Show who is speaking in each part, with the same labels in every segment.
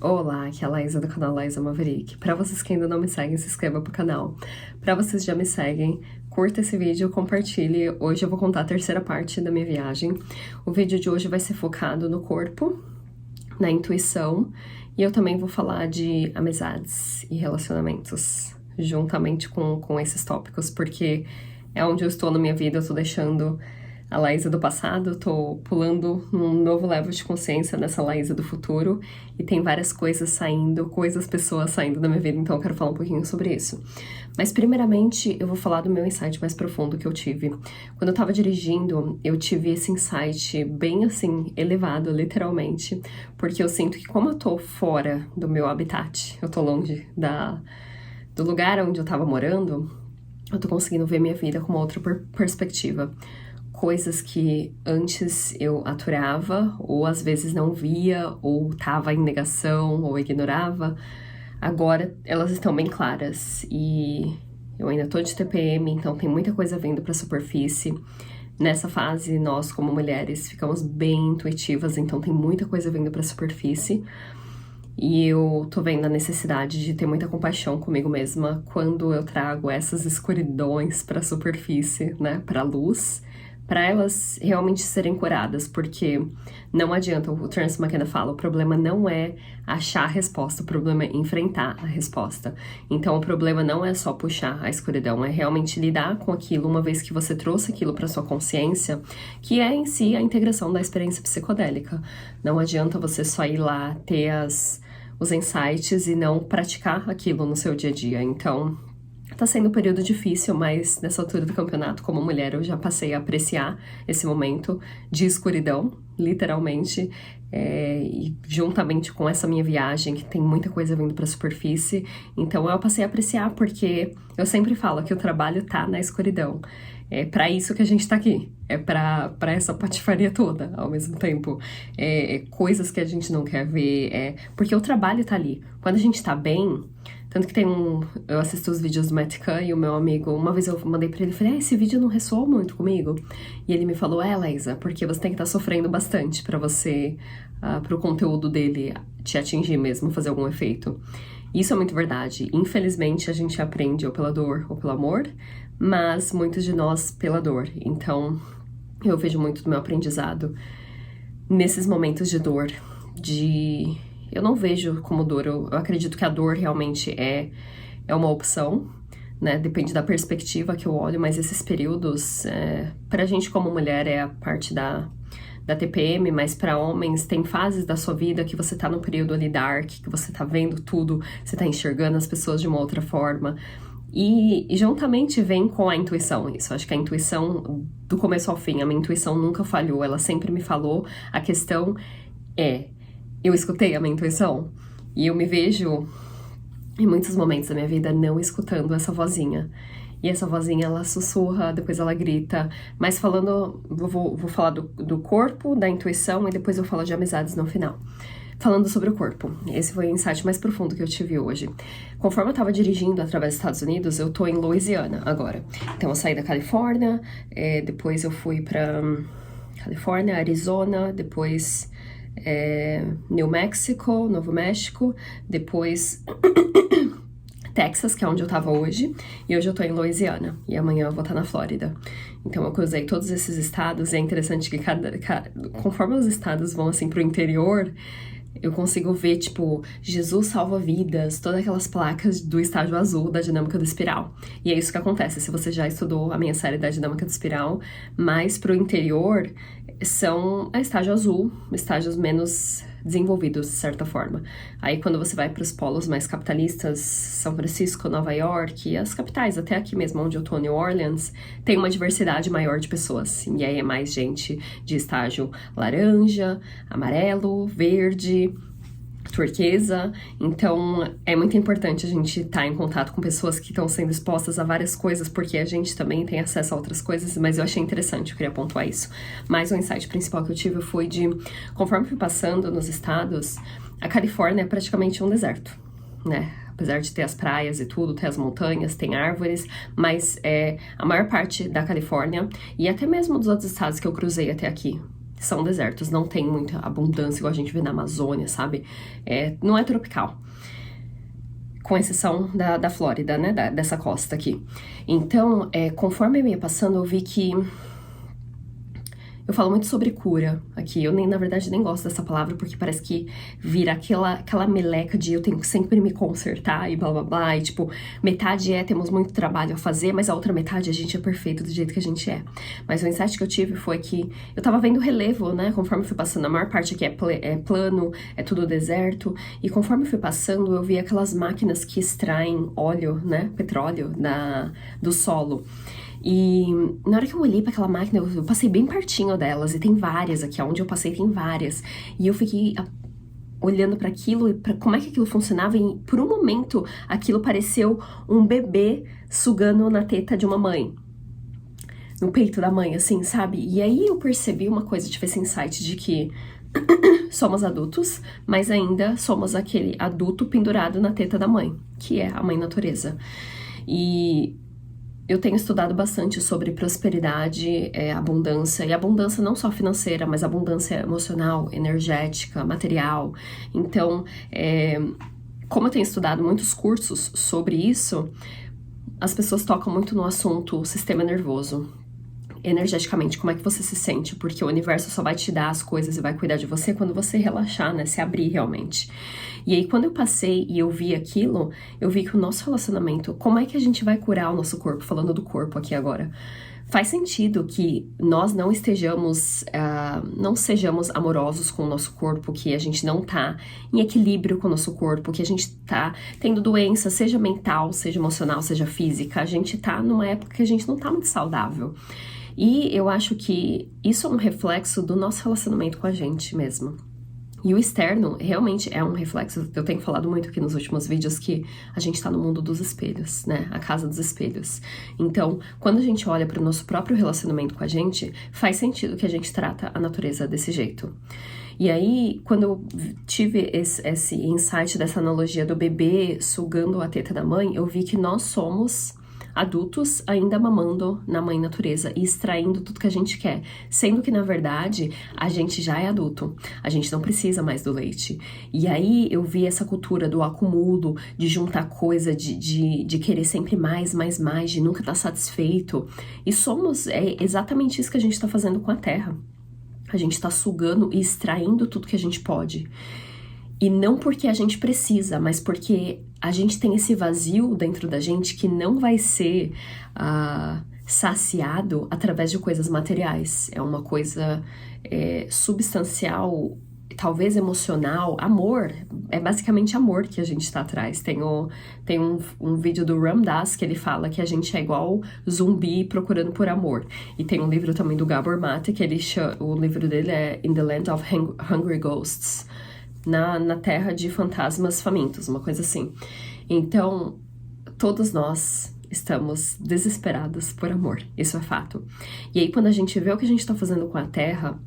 Speaker 1: Olá, aqui é a Laísa do canal Laísa Maverick. Para vocês que ainda não me seguem, se inscreva pro canal. Para vocês que já me seguem, curta esse vídeo, compartilhe. Hoje eu vou contar a terceira parte da minha viagem. O vídeo de hoje vai ser focado no corpo, na intuição, e eu também vou falar de amizades e relacionamentos, juntamente com esses tópicos, porque é onde eu estou na minha vida. Eu tô deixando a Laísa do passado, tô pulando num novo level de consciência nessa Laísa do futuro, e tem várias coisas saindo, pessoas saindo da minha vida, então eu quero falar um pouquinho sobre isso. Mas primeiramente eu vou falar do meu insight mais profundo que eu tive. Quando eu tava dirigindo, eu tive esse insight bem assim, elevado, literalmente, porque eu sinto que como eu tô fora do meu habitat, eu tô longe do lugar onde eu tava morando, eu tô conseguindo ver minha vida com uma outra perspectiva. Coisas que antes eu aturava, ou às vezes não via, ou tava em negação, ou ignorava, agora elas estão bem claras. E eu ainda tô de TPM, então tem muita coisa vindo pra superfície. Nessa fase, nós como mulheres ficamos bem intuitivas, então tem muita coisa vindo pra superfície. E eu tô vendo a necessidade de ter muita compaixão comigo mesma quando eu trago essas escuridões pra superfície, né, pra luz, para elas realmente serem curadas, porque não adianta, o Terence McKenna fala, o problema não é achar a resposta, o problema é enfrentar a resposta. Então o problema não é só puxar a escuridão, é realmente lidar com aquilo, uma vez que você trouxe aquilo para sua consciência, que é em si a integração da experiência psicodélica. Não adianta você só ir lá, ter os insights e não praticar aquilo no seu dia a dia. Então tá sendo um período difícil, mas nessa altura do campeonato, como mulher, eu já passei a apreciar esse momento de escuridão, literalmente, e juntamente com essa minha viagem, que tem muita coisa vindo pra superfície, então eu passei a apreciar, porque eu sempre falo que o trabalho tá na escuridão. É pra isso que a gente tá aqui, é pra essa patifaria toda, ao mesmo tempo. Coisas que a gente não quer ver, porque o trabalho tá ali. Quando a gente tá bem, tanto que eu assisto os vídeos do Matt Kahn e o meu amigo, uma vez eu mandei pra ele, falei, esse vídeo não ressoou muito comigo. E ele me falou, Laísa, porque você tem que estar sofrendo bastante pra você, pro conteúdo dele te atingir mesmo, fazer algum efeito. Isso é muito verdade. Infelizmente, a gente aprende ou pela dor ou pelo amor, mas muitos de nós pela dor. Então, eu vejo muito do meu aprendizado nesses momentos de dor, eu não vejo como dor, eu acredito que a dor realmente é uma opção, né? Depende da perspectiva que eu olho, mas esses períodos, pra gente como mulher, é a parte da TPM, mas pra homens, tem fases da sua vida que você tá no período ali dark, que você tá vendo tudo, você tá enxergando as pessoas de uma outra forma. E juntamente vem com a intuição, isso. Acho que a intuição, do começo ao fim, a minha intuição nunca falhou, ela sempre me falou. A questão eu escutei a minha intuição, e eu me vejo em muitos momentos da minha vida não escutando essa vozinha. E essa vozinha, ela sussurra, depois ela grita. Mas falando, vou falar do corpo, da intuição, e depois eu falo de amizades no final. Falando sobre o corpo, esse foi o insight mais profundo que eu tive hoje. Conforme eu tava dirigindo através dos Estados Unidos, eu tô em Louisiana agora. Então eu saí da Califórnia, depois eu fui pra Califórnia, Arizona, depois New Mexico, Novo México, depois Texas, que é onde eu tava hoje, e hoje eu tô em Louisiana, e amanhã eu vou estar na Flórida. Então eu cruzei todos esses estados, e é interessante que conforme os estados vão assim pro interior, eu consigo ver, tipo, Jesus salva vidas, todas aquelas placas do estágio azul da dinâmica do espiral. E é isso que acontece, se você já estudou a minha série da dinâmica do espiral, mas pro interior são estágio azul, estágios menos desenvolvidos, de certa forma. Aí quando você vai para os polos mais capitalistas, São Francisco, Nova York, as capitais, até aqui mesmo onde eu tô, New Orleans, tem uma diversidade maior de pessoas. E aí é mais gente de estágio laranja, amarelo, verde, turquesa. Então é muito importante a gente estar em contato com pessoas que estão sendo expostas a várias coisas, porque a gente também tem acesso a outras coisas, mas eu achei interessante, eu queria pontuar isso. Mas o insight principal que eu tive foi conforme fui passando nos estados, a Califórnia é praticamente um deserto, né? Apesar de ter as praias e tudo, ter as montanhas, tem árvores, mas a maior parte da Califórnia, e até mesmo dos outros estados que eu cruzei até aqui, são desertos, não tem muita abundância igual a gente vê na Amazônia, sabe? Não é tropical. Com exceção da Flórida, né, dessa costa aqui. Então, conforme eu ia passando, eu vi que... Eu falo muito sobre cura aqui, na verdade, nem gosto dessa palavra, porque parece que vira aquela meleca de eu tenho que sempre me consertar e blá blá blá, e tipo, metade temos muito trabalho a fazer, mas a outra metade a gente é perfeito do jeito que a gente é. Mas o insight que eu tive foi que eu tava vendo relevo, né, conforme eu fui passando, a maior parte aqui é plano, é tudo deserto, e conforme eu fui passando, eu vi aquelas máquinas que extraem óleo, né, petróleo do solo. E na hora que eu olhei para aquela máquina, eu passei bem pertinho delas, e tem várias aqui, onde eu passei tem várias. E eu fiquei olhando para aquilo e para como é que aquilo funcionava, e por um momento aquilo pareceu um bebê sugando na teta de uma mãe. No peito da mãe, assim, sabe? E aí eu percebi uma coisa, tive esse insight de que somos adultos, mas ainda somos aquele adulto pendurado na teta da mãe, que é a mãe natureza. E eu tenho estudado bastante sobre prosperidade, abundância, e abundância não só financeira, mas abundância emocional, energética, material. Então, como eu tenho estudado muitos cursos sobre isso, as pessoas tocam muito no assunto sistema nervoso. Energeticamente, como é que você se sente? Porque o universo só vai te dar as coisas e vai cuidar de você quando você relaxar, né? Se abrir realmente. E aí, quando eu passei e eu vi aquilo, eu vi que o nosso relacionamento, como é que a gente vai curar o nosso corpo? Falando do corpo aqui agora. Faz sentido que nós não sejamos amorosos com o nosso corpo, que a gente não tá em equilíbrio com o nosso corpo, que a gente tá tendo doença, seja mental, seja emocional, seja física. A gente tá numa época que a gente não tá muito saudável. E eu acho que isso é um reflexo do nosso relacionamento com a gente mesmo. E o externo realmente é um reflexo. Eu tenho falado muito aqui nos últimos vídeos que a gente tá no mundo dos espelhos, né? A casa dos espelhos. Então, quando a gente olha para o nosso próprio relacionamento com a gente, faz sentido que a gente trata a natureza desse jeito. E aí, quando eu tive esse insight dessa analogia do bebê sugando a teta da mãe, eu vi que nós somos adultos ainda mamando na mãe natureza e extraindo tudo que a gente quer, sendo que na verdade a gente já é adulto, a gente não precisa mais do leite. E aí eu vi essa cultura do acúmulo, de juntar coisa, de querer sempre mais, de nunca estar satisfeito, e é exatamente isso que a gente está fazendo com a terra. A gente está sugando e extraindo tudo que a gente pode. E não porque a gente precisa, mas porque a gente tem esse vazio dentro da gente que não vai ser saciado através de coisas materiais. É uma coisa substancial, talvez emocional. Amor, é basicamente amor que a gente está atrás. Tem um vídeo do Ram Dass que ele fala que a gente é igual zumbi procurando por amor. E tem um livro também do Gabor Mate, que o livro dele é In the Land of Hungry Ghosts. Na terra de fantasmas famintos, uma coisa assim. Então, todos nós estamos desesperados por amor, isso é fato. E aí, quando a gente vê o que a gente está fazendo com a terra,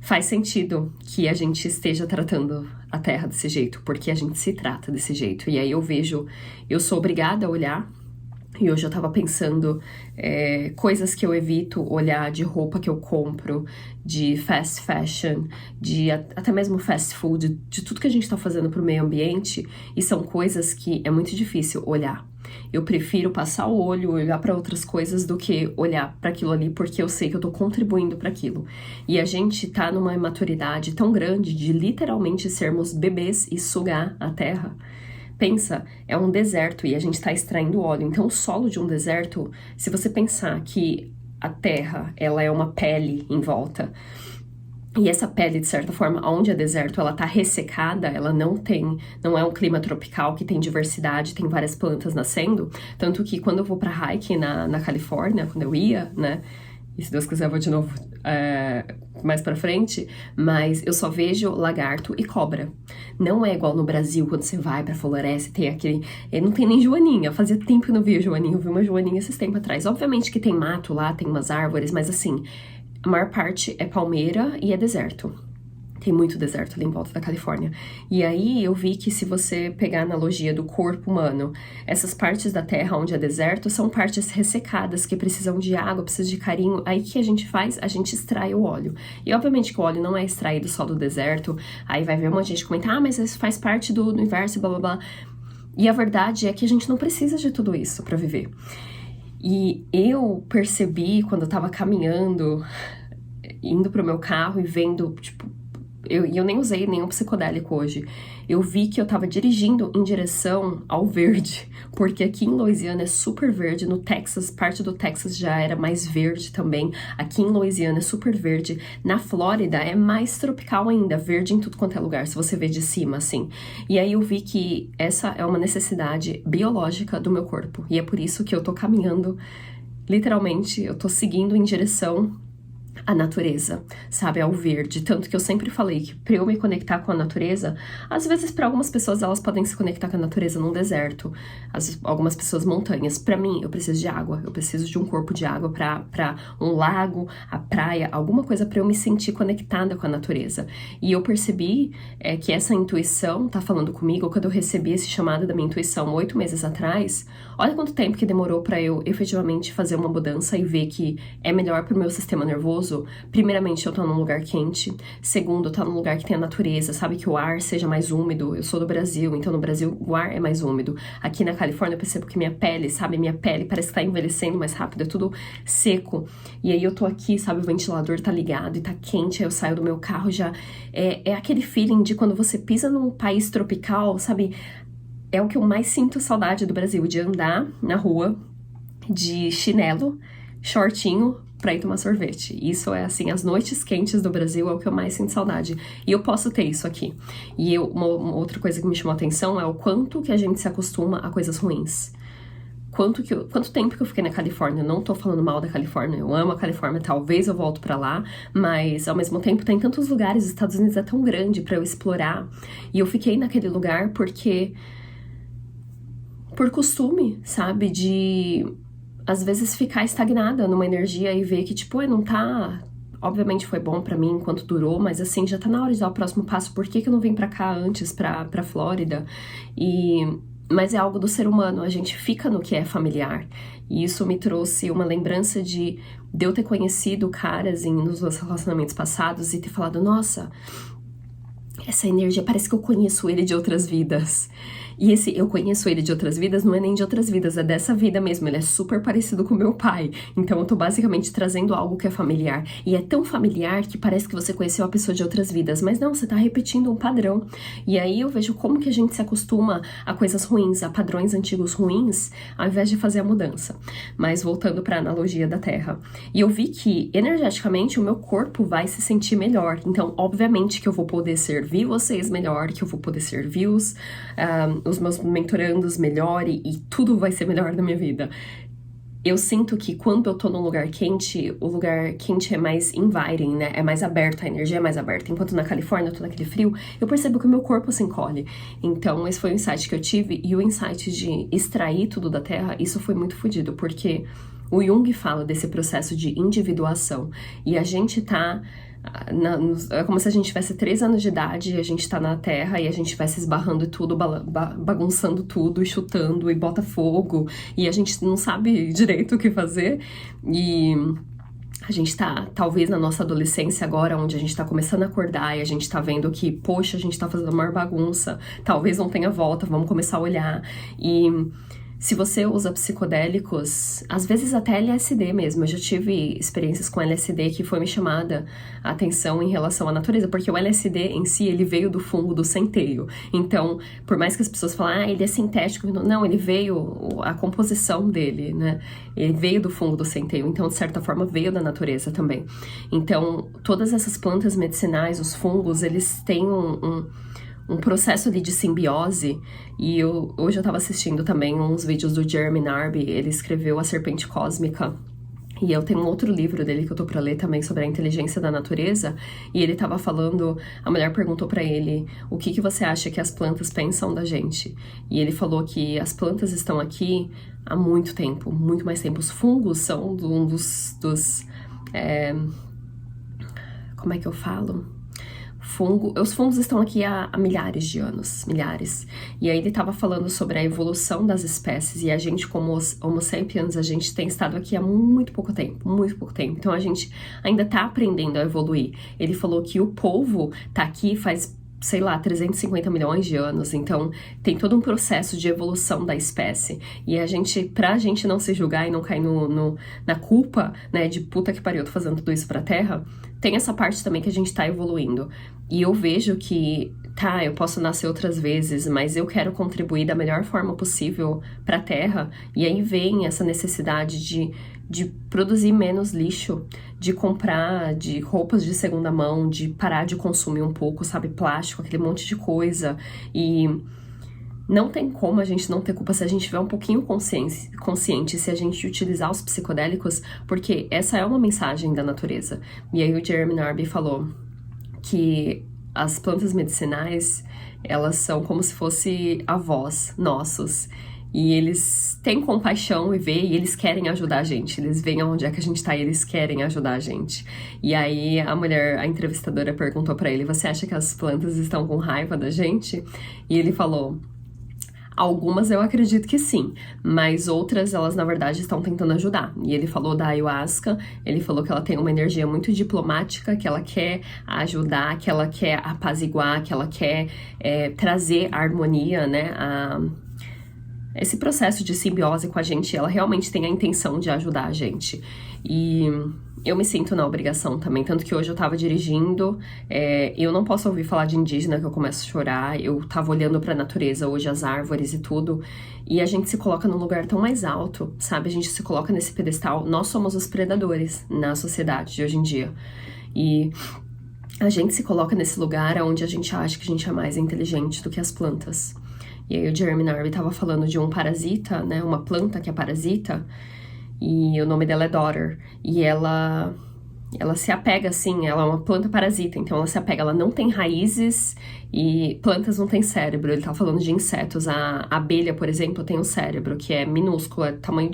Speaker 1: faz sentido que a gente esteja tratando a terra desse jeito, porque a gente se trata desse jeito. E aí eu sou obrigada a olhar. E hoje eu tava pensando coisas que eu evito olhar, de roupa que eu compro, de fast fashion, de até mesmo fast food, de tudo que a gente tá fazendo pro meio ambiente, e são coisas que é muito difícil olhar. Eu prefiro passar o olho, olhar para outras coisas do que olhar para aquilo ali, porque eu sei que eu tô contribuindo para aquilo. E a gente tá numa imaturidade tão grande de literalmente sermos bebês e sugar a terra. Pensa, é um deserto e a gente está extraindo óleo. Então, o solo de um deserto, se você pensar que a terra, ela é uma pele em volta, e essa pele, de certa forma, onde é deserto, ela tá ressecada, ela não é um clima tropical que tem diversidade, tem várias plantas nascendo. Tanto que quando eu vou pra hike na Califórnia, quando eu ia, né, e se Deus quiser eu vou de novo mais pra frente, mas eu só vejo lagarto e cobra. Não é igual no Brasil, quando você vai pra floresta, tem aquele... não tem nem joaninha, fazia tempo que eu não via joaninha, eu vi uma joaninha esses tempos atrás. Obviamente que tem mato lá, tem umas árvores, mas assim, a maior parte é palmeira e é deserto. Tem muito deserto ali em volta da Califórnia. E aí eu vi que se você pegar a analogia do corpo humano, essas partes da terra onde é deserto são partes ressecadas que precisam de água, precisam de carinho. Aí o que a gente faz? A gente extrai o óleo. E obviamente que o óleo não é extraído só do deserto. Aí vai ver um monte de gente comentar, mas isso faz parte do universo, blá blá blá. E a verdade é que a gente não precisa de tudo isso para viver. E eu percebi quando eu tava caminhando, indo pro meu carro e vendo, tipo, eu nem usei nenhum psicodélico hoje. Eu vi que eu tava dirigindo em direção ao verde, porque aqui em Louisiana é super verde, no Texas, parte do Texas já era mais verde também. Aqui em Louisiana é super verde. Na Flórida é mais tropical ainda, verde em tudo quanto é lugar, se você vê de cima, assim. E aí eu vi que essa é uma necessidade biológica do meu corpo. E é por isso que eu tô caminhando, literalmente, eu tô seguindo em direção a natureza, sabe, ao verde. Tanto que eu sempre falei que pra eu me conectar com a natureza, às vezes pra algumas pessoas elas podem se conectar com a natureza num deserto, algumas pessoas montanhas. Pra mim, eu preciso de água, eu preciso de um corpo de água pra um lago, a praia, alguma coisa pra eu me sentir conectada com a natureza. E eu percebi que essa intuição tá falando comigo. Quando eu recebi esse chamado da minha intuição 8 meses atrás, olha quanto tempo que demorou pra eu efetivamente fazer uma mudança e ver que é melhor pro meu sistema nervoso. Primeiramente, eu tô num lugar quente. Segundo, eu tô num lugar que tem a natureza, sabe? Que o ar seja mais úmido. Eu sou do Brasil, então no Brasil o ar é mais úmido. Aqui na Califórnia eu percebo que minha pele, sabe? Minha pele parece que tá envelhecendo mais rápido, é tudo seco. E aí eu tô aqui, sabe? O ventilador tá ligado e tá quente, aí eu saio do meu carro já. É aquele feeling de quando você pisa num país tropical, sabe? É o que eu mais sinto saudade do Brasil, de andar na rua de chinelo, shortinho, pra ir tomar sorvete. Isso é assim, as noites quentes do Brasil é o que eu mais sinto saudade. E eu posso ter isso aqui. E uma outra coisa que me chamou a atenção é o quanto que a gente se acostuma a coisas ruins. Quanto tempo que eu fiquei na Califórnia? Não tô falando mal da Califórnia, eu amo a Califórnia, talvez eu volto pra lá, mas ao mesmo tempo tem tantos lugares, os Estados Unidos é tão grande pra eu explorar. E eu fiquei naquele lugar porque por costume, sabe, de às vezes ficar estagnada numa energia e ver que, tipo, não tá... Obviamente foi bom pra mim enquanto durou, mas assim, já tá na hora de dar o próximo passo. Por que eu não vim pra cá antes, pra Flórida? Mas é algo do ser humano, a gente fica no que é familiar. E isso me trouxe uma lembrança de eu ter conhecido caras nos meus relacionamentos passados e ter falado, nossa, essa energia, parece que eu conheço ele de outras vidas. E esse eu conheço ele de outras vidas não é nem de outras vidas, é dessa vida mesmo. Ele é super parecido com meu pai. Então eu tô basicamente trazendo algo que é familiar. E é tão familiar que parece que você conheceu a pessoa de outras vidas. Mas não, você tá repetindo um padrão. E aí eu vejo como que a gente se acostuma a coisas ruins, a padrões antigos ruins, ao invés de fazer a mudança. Mas voltando pra analogia da Terra. E eu vi que, energeticamente, o meu corpo vai se sentir melhor. Então, obviamente que eu vou poder servir vocês melhor, que eu vou poder servir os meus mentorandos melhor e tudo vai ser melhor na minha vida. Eu sinto que quando eu tô num lugar quente, o lugar quente é mais inviting, né? É mais aberto, a energia é mais aberta. Enquanto na Califórnia eu tô naquele frio, eu percebo que o meu corpo se encolhe. Então, esse foi o insight que eu tive. E o insight de extrair tudo da terra, isso foi muito fodido, porque o Jung fala desse processo de individuação. E a gente tá... é como se a gente tivesse 3 anos de idade e a gente tá na terra e a gente vai se esbarrando e tudo, bagunçando tudo e chutando e bota fogo e a gente não sabe direito o que fazer e a gente tá talvez na nossa adolescência agora, onde a gente tá começando a acordar e a gente tá vendo que, poxa, a gente tá fazendo a maior bagunça, talvez não tenha volta, vamos começar a olhar. E se você usa psicodélicos, às vezes até LSD mesmo, eu já tive experiências com LSD que foi me chamada a atenção em relação à natureza, porque o LSD em si, ele veio do fungo do centeio. Então, por mais que as pessoas falem, ele é sintético, não, ele veio, a composição dele, né, ele veio do fungo do centeio, então de certa forma veio da natureza também. Então, todas essas plantas medicinais, os fungos, eles têm um processo ali de simbiose, e hoje eu tava assistindo também uns vídeos do Jeremy Narby, ele escreveu A Serpente Cósmica, e eu tenho um outro livro dele que eu tô pra ler também sobre a inteligência da natureza, e ele tava falando, a mulher perguntou pra ele, o que você acha que as plantas pensam da gente? E ele falou que as plantas estão aqui há muito tempo, muito mais tempo. Os fungos são como é que eu falo? Os fungos estão aqui há milhares de anos, milhares. E aí ele estava falando sobre a evolução das espécies, e a gente, como os Homo sapiens, a gente tem estado aqui há muito pouco tempo, muito pouco tempo. Então a gente ainda tá aprendendo a evoluir. Ele falou que o polvo tá aqui faz, sei lá, 350 milhões de anos, então tem todo um processo de evolução da espécie. E pra gente não se julgar e não cair na culpa, né, de puta que pariu, eu tô fazendo tudo isso pra Terra, tem essa parte também que a gente tá evoluindo. E eu vejo que, tá, eu posso nascer outras vezes, mas eu quero contribuir da melhor forma possível pra Terra, e aí vem essa necessidade de produzir menos lixo, de comprar de roupas de segunda mão, de parar de consumir um pouco, sabe, plástico, aquele monte de coisa. E não tem como a gente não ter culpa se a gente tiver um pouquinho consciente, se a gente utilizar os psicodélicos, porque essa é uma mensagem da natureza. E aí o Jeremy Narby falou que as plantas medicinais, elas são como se fossem avós nossos. E eles têm compaixão e eles querem ajudar a gente. Eles veem onde é que a gente tá e eles querem ajudar a gente. E aí a entrevistadora perguntou pra ele: você acha que as plantas estão com raiva da gente? E ele falou: algumas eu acredito que sim, mas outras elas na verdade estão tentando ajudar. E ele falou da ayahuasca, ele falou que ela tem uma energia muito diplomática, que ela quer ajudar, que ela quer apaziguar, que ela quer trazer harmonia, né, esse processo de simbiose com a gente. Ela realmente tem a intenção de ajudar a gente. E eu me sinto na obrigação também, tanto que hoje eu tava dirigindo, eu não posso ouvir falar de indígena que eu começo a chorar. Eu tava olhando pra natureza hoje, as árvores e tudo, e a gente se coloca num lugar tão mais alto, sabe? A gente se coloca nesse pedestal. Nós somos os predadores na sociedade de hoje em dia. E a gente se coloca nesse lugar onde a gente acha que a gente é mais inteligente do que as plantas. E aí o Jeremy Narby tava falando de um parasita, né, uma planta que é parasita, e o nome dela é Daughter, e ela se apega assim, ela é uma planta parasita, então ela se apega, ela não tem raízes, e plantas não têm cérebro. Ele tava falando de insetos, a abelha, por exemplo, tem um cérebro que é minúsculo, é tamanho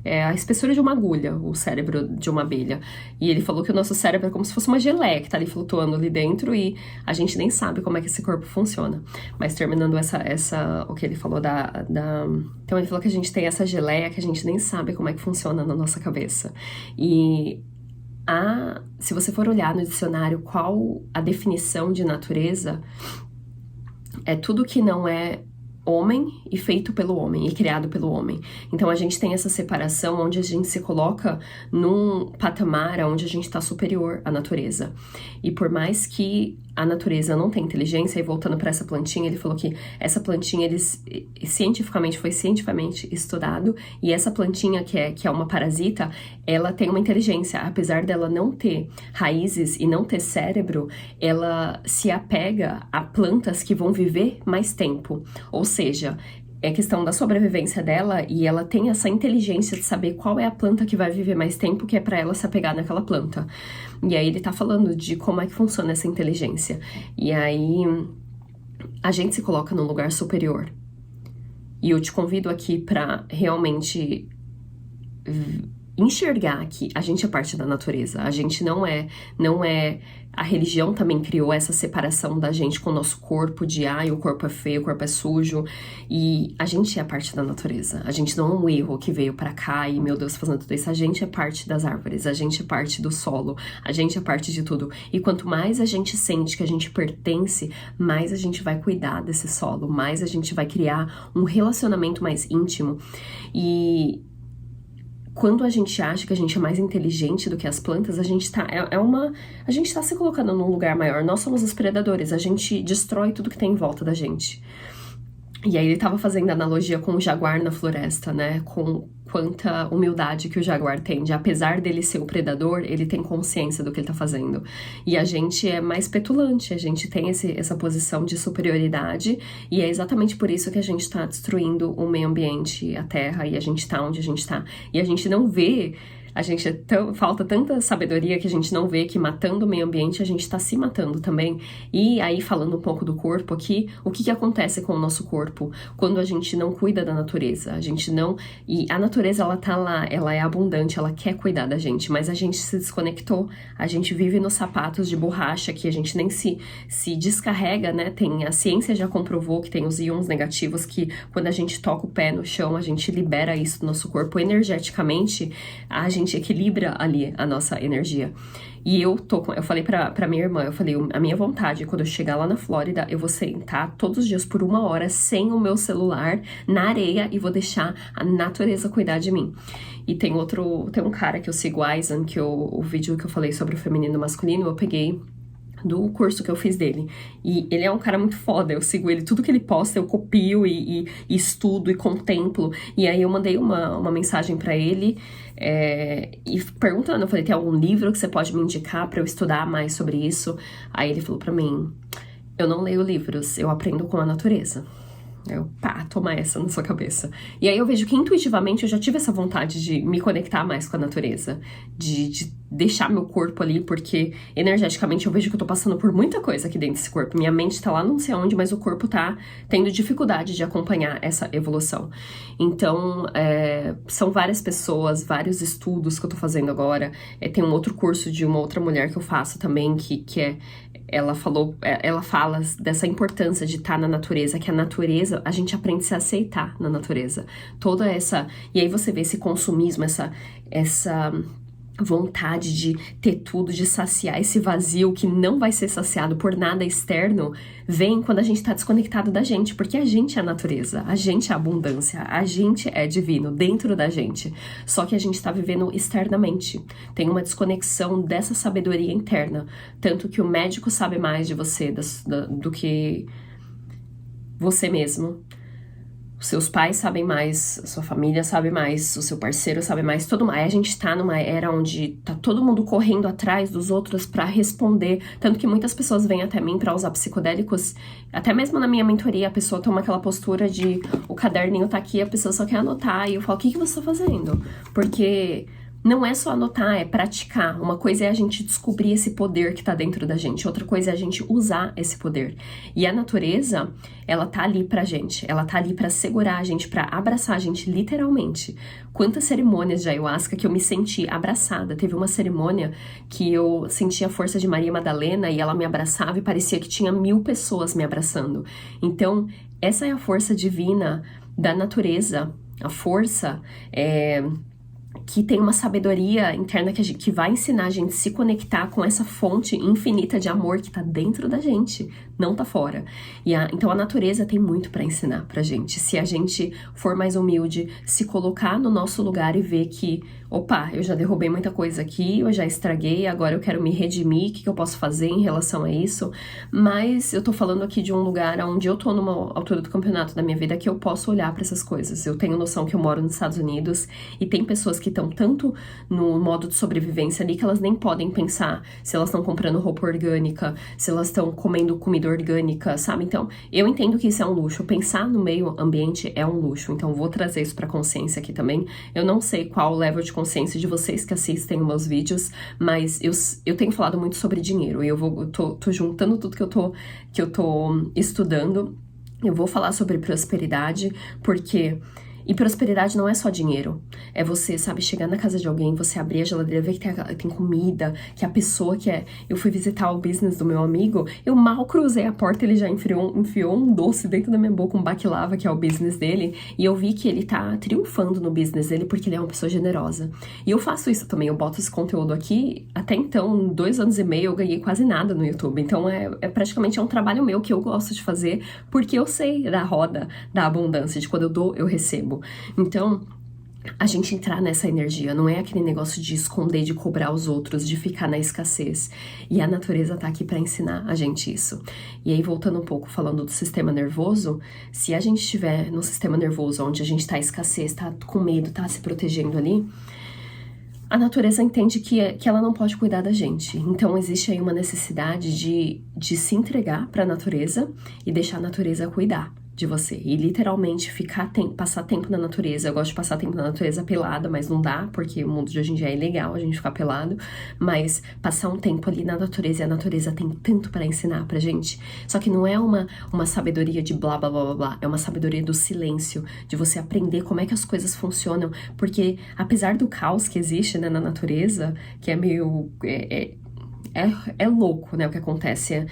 Speaker 1: a espessura de uma agulha, o cérebro de uma abelha. E ele falou que o nosso cérebro é como se fosse uma geleia que tá ali flutuando ali dentro, e a gente nem sabe como é que esse corpo funciona. Mas terminando o que ele falou Então ele falou que a gente tem essa geleia que a gente nem sabe como é que funciona na nossa cabeça. E se você for olhar no dicionário qual a definição de natureza, é tudo que não é homem e feito pelo homem e criado pelo homem. Então a gente tem essa separação onde a gente se coloca num patamar onde a gente está superior à natureza. E por mais que a natureza não tem inteligência, e voltando para essa plantinha, ele falou que essa plantinha foi cientificamente estudado, e essa plantinha que é uma parasita, ela tem uma inteligência. Apesar dela não ter raízes e não ter cérebro, ela se apega a plantas que vão viver mais tempo. Ou seja, é questão da sobrevivência dela, e ela tem essa inteligência de saber qual é a planta que vai viver mais tempo, que é pra ela se apegar naquela planta. E aí ele tá falando de como é que funciona essa inteligência. E aí a gente se coloca num lugar superior. E eu te convido aqui pra realmente enxergar que a gente é parte da natureza. A gente não é a religião também criou essa separação da gente com o nosso corpo, o corpo é feio, o corpo é sujo, e a gente é parte da natureza. A gente não é um erro que veio pra cá e, meu Deus, fazendo tudo isso. A gente é parte das árvores, a gente é parte do solo, a gente é parte de tudo. E quanto mais a gente sente que a gente pertence, mais a gente vai cuidar desse solo, mais a gente vai criar um relacionamento mais íntimo. E quando a gente acha que a gente é mais inteligente do que as plantas, a gente tá se colocando num lugar maior. Nós somos os predadores, a gente destrói tudo que tem em volta da gente. E aí ele tava fazendo analogia com o jaguar na floresta, né? Com quanta humildade que o jaguar tem. Apesar dele ser o predador, ele tem consciência do que ele tá fazendo. E a gente é mais petulante, a gente tem essa posição de superioridade, e é exatamente por isso que a gente tá destruindo o meio ambiente, a terra, e a gente tá onde a gente tá. E a gente não vê falta tanta sabedoria que a gente não vê que matando o meio ambiente a gente tá se matando também. E aí, falando um pouco do corpo aqui, o que acontece com o nosso corpo quando a gente não cuida da natureza? E a natureza, ela tá lá, ela é abundante, ela quer cuidar da gente, mas a gente se desconectou, a gente vive nos sapatos de borracha que a gente nem se descarrega, né? A ciência já comprovou que tem os íons negativos que quando a gente toca o pé no chão, a gente libera isso do nosso corpo energeticamente, a gente equilibra ali a nossa energia. E eu falei pra minha irmã, eu falei, a minha vontade, quando eu chegar lá na Flórida, eu vou sentar todos os dias por 1 hora sem o meu celular na areia e vou deixar a natureza cuidar de mim. E tem um cara que eu sigo, Aizen, que o vídeo que eu falei sobre o feminino e o masculino, eu peguei do curso que eu fiz dele. E ele é um cara muito foda, eu sigo ele, tudo que ele posta eu copio e estudo e contemplo. E aí eu mandei uma mensagem pra ele e perguntando, eu falei, tem algum livro que você pode me indicar pra eu estudar mais sobre isso? Aí ele falou pra mim, eu não leio livros, eu aprendo com a natureza. Toma essa na sua cabeça. E aí eu vejo que intuitivamente eu já tive essa vontade de me conectar mais com a natureza, de deixar meu corpo ali, porque energeticamente eu vejo que eu tô passando por muita coisa aqui dentro desse corpo. Minha mente tá lá não sei onde, mas o corpo tá tendo dificuldade de acompanhar essa evolução. Então, são várias pessoas, vários estudos que eu tô fazendo agora. Tem um outro curso de uma outra mulher que eu faço também, ela fala dessa importância de estar na natureza, que a natureza, a gente aprende a se aceitar na natureza. E aí você vê esse consumismo, essa vontade de ter tudo, de saciar esse vazio que não vai ser saciado por nada externo, vem quando a gente tá desconectado da gente, porque a gente é a natureza, a gente é a abundância, a gente é divino dentro da gente, só que a gente tá vivendo externamente, tem uma desconexão dessa sabedoria interna, tanto que o médico sabe mais de você do que você mesmo. Seus pais sabem mais, sua família sabe mais, o seu parceiro sabe mais, todo mundo. Aí a gente tá numa era onde tá todo mundo correndo atrás dos outros pra responder, tanto que muitas pessoas vêm até mim pra usar psicodélicos, até mesmo na minha mentoria a pessoa toma aquela postura de o caderninho tá aqui, a pessoa só quer anotar, e eu falo, o que você tá fazendo? Porque não é só anotar, é praticar. Uma coisa é a gente descobrir esse poder que tá dentro da gente, outra coisa é a gente usar esse poder. E a natureza, ela tá ali pra gente, ela tá ali pra segurar a gente, pra abraçar a gente, literalmente. Quantas cerimônias de ayahuasca que eu me senti abraçada. Teve uma cerimônia que eu senti a força de Maria Madalena e ela me abraçava e parecia que tinha 1000 pessoas me abraçando. Então, essa é a força divina da natureza. A força que tem uma sabedoria interna que vai ensinar a gente a se conectar com essa fonte infinita de amor que tá dentro da gente, não tá fora. Então a natureza tem muito pra ensinar pra gente, se a gente for mais humilde, se colocar no nosso lugar e ver que, opa, eu já derrubei muita coisa aqui, eu já estraguei, agora eu quero me redimir, o que eu posso fazer em relação a isso? Mas eu tô falando aqui de um lugar onde eu tô numa altura do campeonato da minha vida que eu posso olhar pra essas coisas. Eu tenho noção que eu moro nos Estados Unidos e tem pessoas que estão tanto no modo de sobrevivência ali que elas nem podem pensar se elas estão comprando roupa orgânica, se elas estão comendo comida orgânica, sabe? Então, eu entendo que isso é um luxo. Pensar no meio ambiente é um luxo. Então, vou trazer isso pra consciência aqui também. Eu não sei qual o level de consciência de vocês que assistem os meus vídeos, mas eu tenho falado muito sobre dinheiro e eu tô juntando tudo que eu tô estudando. Eu vou falar sobre prosperidade, porque... E prosperidade não é só dinheiro, é você, sabe, chegar na casa de alguém, você abrir a geladeira, ver que tem comida, que a pessoa que é... Eu fui visitar o business do meu amigo, eu mal cruzei a porta, ele já enfiou um doce dentro da minha boca, um baklava, que é o business dele, e eu vi que ele tá triunfando no business dele porque ele é uma pessoa generosa. E eu faço isso também, eu boto esse conteúdo aqui, até então, em 2 anos e meio, eu ganhei quase nada no YouTube, então praticamente um trabalho meu que eu gosto de fazer, porque eu sei da roda da abundância, de quando eu dou, eu recebo. Então, a gente entrar nessa energia, não é aquele negócio de esconder, de cobrar os outros, de ficar na escassez. E a natureza tá aqui pra ensinar a gente isso. E aí, voltando um pouco, falando do sistema nervoso, se a gente estiver no sistema nervoso, onde a gente tá em escassez, tá com medo, tá se protegendo ali, a natureza entende que ela não pode cuidar da gente. Então, existe aí uma necessidade de se entregar pra natureza e deixar a natureza cuidar. de você. E literalmente passar tempo na natureza. Eu gosto de passar tempo na natureza pelada, mas não dá, porque o mundo de hoje em dia é ilegal a gente ficar pelado. Mas passar um tempo ali na natureza, e a natureza tem tanto para ensinar pra gente. Só que não é uma sabedoria de blá blá blá blá blá. É uma sabedoria do silêncio, de você aprender como é que as coisas funcionam. Porque apesar do caos que existe, né, na natureza, que é meio. É louco, né, o que acontece.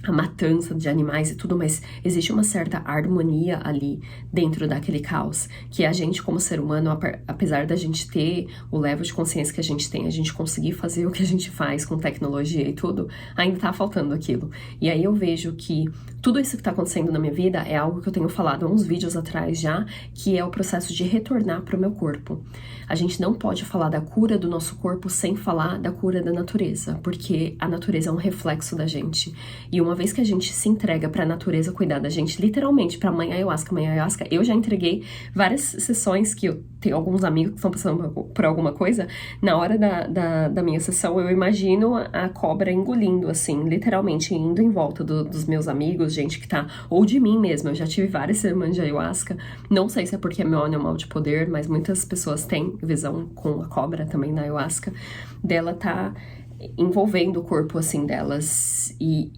Speaker 1: A matança de animais e tudo, mas existe uma certa harmonia ali dentro daquele caos, que a gente como ser humano, apesar da gente ter o level de consciência que a gente tem, a gente conseguir fazer o que a gente faz com tecnologia e tudo, ainda tá faltando aquilo. E aí eu vejo que tudo isso que tá acontecendo na minha vida é algo que eu tenho falado há uns vídeos atrás já, que é o processo de retornar pro meu corpo. A gente não pode falar da cura do nosso corpo sem falar da cura da natureza, porque a natureza é um reflexo da gente. E uma vez que a gente se entrega pra natureza cuidar da gente, literalmente, pra mãe ayahuasca, eu já entreguei várias sessões que eu tenho alguns amigos que estão passando por alguma coisa. Na hora da minha sessão, eu imagino a cobra engolindo, assim, literalmente, indo em volta dos meus amigos, gente que tá, ou de mim mesma. Eu já tive várias semanas de ayahuasca. Não sei se é porque é meu animal de poder, mas muitas pessoas têm visão com a cobra também na ayahuasca, dela tá envolvendo o corpo, assim, delas. E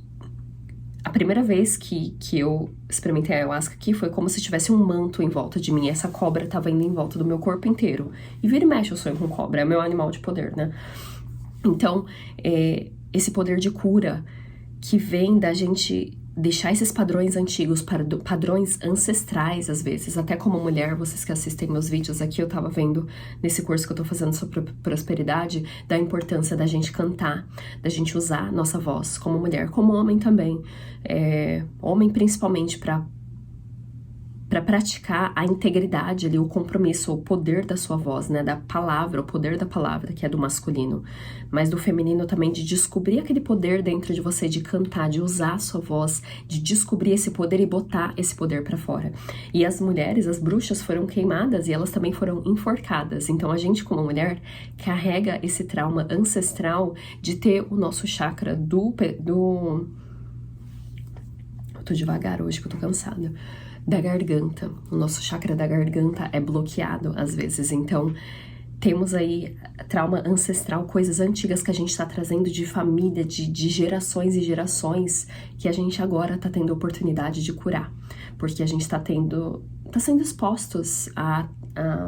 Speaker 1: a primeira vez que eu experimentei a ayahuasca aqui foi como se tivesse um manto em volta de mim. Essa cobra tava indo em volta do meu corpo inteiro. E vira e mexe eu sonho com cobra, é meu animal de poder, né? Então, esse poder de cura que vem da gente deixar esses padrões antigos, padrões ancestrais, às vezes. Até como mulher, vocês que assistem meus vídeos aqui, eu tava vendo nesse curso que eu tô fazendo sobre prosperidade, da importância da gente cantar, da gente usar nossa voz como mulher, como homem também. Homem principalmente para praticar a integridade ali, o compromisso, o poder da sua voz, né, da palavra, o poder da palavra, que é do masculino, mas do feminino também, de descobrir aquele poder dentro de você, de cantar, de usar a sua voz, de descobrir esse poder e botar esse poder pra fora. E as mulheres, as bruxas, foram queimadas e elas também foram enforcadas. Então a gente, como mulher, carrega esse trauma ancestral de ter o nosso chakra eu tô devagar hoje que eu tô cansada. Da garganta. O nosso chakra da garganta é bloqueado às vezes. Então, temos aí trauma ancestral, coisas antigas que a gente tá trazendo de família, de gerações e gerações, que a gente agora tá tendo oportunidade de curar. Porque a gente tá sendo expostos a